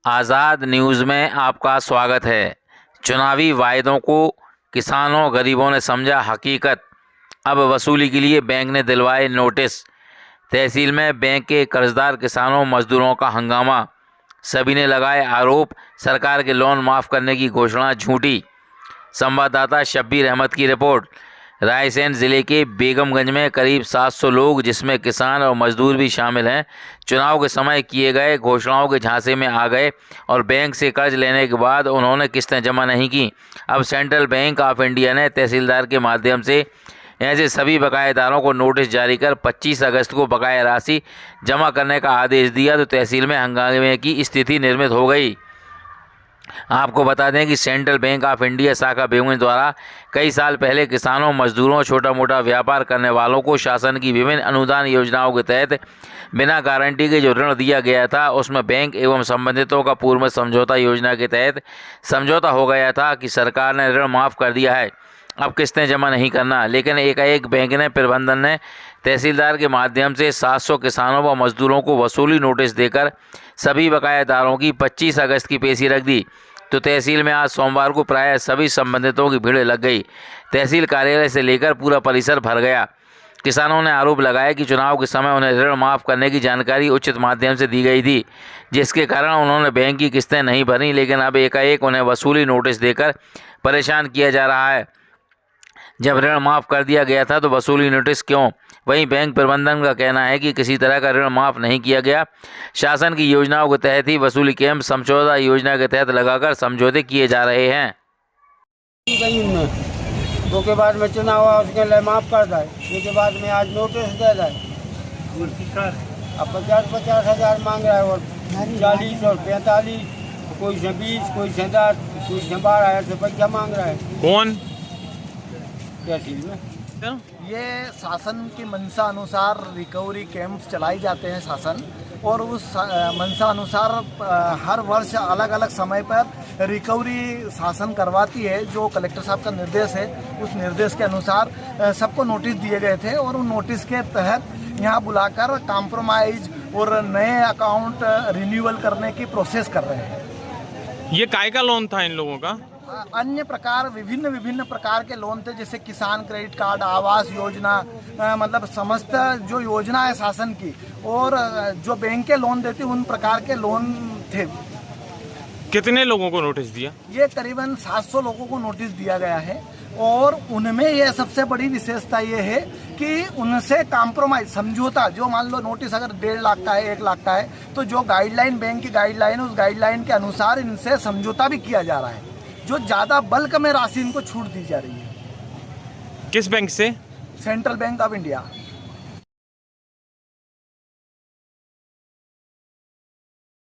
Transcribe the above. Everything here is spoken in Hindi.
आज़ाद न्यूज़ में आपका स्वागत है। चुनावी वायदों को किसानों गरीबों ने समझा हकीकत। अब वसूली के लिए बैंक ने दिलवाए नोटिस। तहसील में बैंक के कर्जदार किसानों मजदूरों का हंगामा। सभी ने लगाए आरोप, सरकार के लोन माफ़ करने की घोषणा झूठी। संवाददाता शब्बीर अहमद की रिपोर्ट। रायसेन ज़िले के बेगमगंज में करीब 700 लोग, जिसमें किसान और मजदूर भी शामिल हैं, चुनाव के समय किए गए घोषणाओं के झांसे में आ गए और बैंक से कर्ज लेने के बाद उन्होंने किस्तें जमा नहीं की। अब सेंट्रल बैंक ऑफ इंडिया ने तहसीलदार के माध्यम से ऐसे सभी बकायेदारों को नोटिस जारी कर 25 अगस्त को बकाया राशि जमा करने का आदेश दिया, तो तहसील में हंगामे की स्थिति निर्मित हो गई। आपको बता दें कि सेंट्रल बैंक ऑफ इंडिया शाखा बेगूसराय द्वारा कई साल पहले किसानों, मजदूरों, छोटा मोटा व्यापार करने वालों को शासन की विभिन्न अनुदान योजनाओं के तहत बिना गारंटी के जो ऋण दिया गया था, उसमें बैंक एवं संबंधितों का पूर्व समझौता योजना के तहत समझौता हो गया था कि सरकार ने ऋण माफ़ कर दिया है, अब किस्तें जमा नहीं करना। लेकिन एकाएक बैंक ने प्रबंधन ने तहसीलदार के माध्यम से 700 किसानों व मजदूरों को वसूली नोटिस देकर सभी बकायेदारों की 25 अगस्त की पेशी रख दी। तो तहसील में आज सोमवार को प्रायः सभी संबंधितों की भीड़ लग गई। तहसील कार्यालय से लेकर पूरा परिसर भर गया। किसानों ने आरोप लगाया कि चुनाव के समय उन्हें ऋण माफ़ करने की जानकारी उचित माध्यम से दी गई थी, जिसके कारण उन्होंने बैंक की किस्तें नहीं भरी। लेकिन अब एकाएक उन्हें वसूली नोटिस देकर परेशान किया जा रहा है। जब ऋण माफ़ कर दिया गया था तो वसूली नोटिस क्यों? वहीं बैंक प्रबंधन का कहना है कि किसी तरह का ऋण माफ़ नहीं किया गया। शासन की योजनाओं के तहत ही वसूली कैंप समझौता योजना के तहत लगाकर समझौते किए जा रहे हैं। दो के बाद में चुनाव हुआ, उसके लिए माफ़ कर दे, उसके बाद में आज नोटिस दे दे। अब 50-50 हज़ार मांग रहा है और 40 और 45, कोई से 20, कोई से 10, कोई से 12 रुपया मांग रहा है। कौन? तहसील में ये शासन की मंशा अनुसार रिकवरी कैंप्स चलाई जाते हैं शासन, और उस मंशा अनुसार हर वर्ष अलग अलग समय पर रिकवरी शासन करवाती है। जो कलेक्टर साहब का निर्देश है, उस निर्देश के अनुसार सबको नोटिस दिए गए थे और उन नोटिस के तहत यहाँ बुलाकर कॉम्प्रोमाइज और नए अकाउंट रिन्यूअल करने की प्रोसेस कर रहे हैं। ये काय का लोन था इन लोगों का? अन्य प्रकार विभिन्न प्रकार के लोन थे, जैसे किसान क्रेडिट कार्ड, आवास योजना, मतलब समस्त जो योजना है शासन की, और जो बैंक के लोन देती उन प्रकार के लोन थे। कितने लोगों को नोटिस दिया? ये करीबन 700 लोगों को नोटिस दिया गया है, और उनमें ये सबसे बड़ी विशेषता ये है कि उनसे कॉम्प्रोमाइज समझौता, जो मान लो नोटिस अगर 1.5 लाख का है, 1 लाख का है, तो जो गाइडलाइन बैंक की गाइडलाइन है, उस गाइडलाइन के अनुसार इनसे समझौता भी किया जा रहा है। जो ज़्यादा बल्क में राशि इनको छूट दी जा रही है। किस बैंक से? Central bank of India.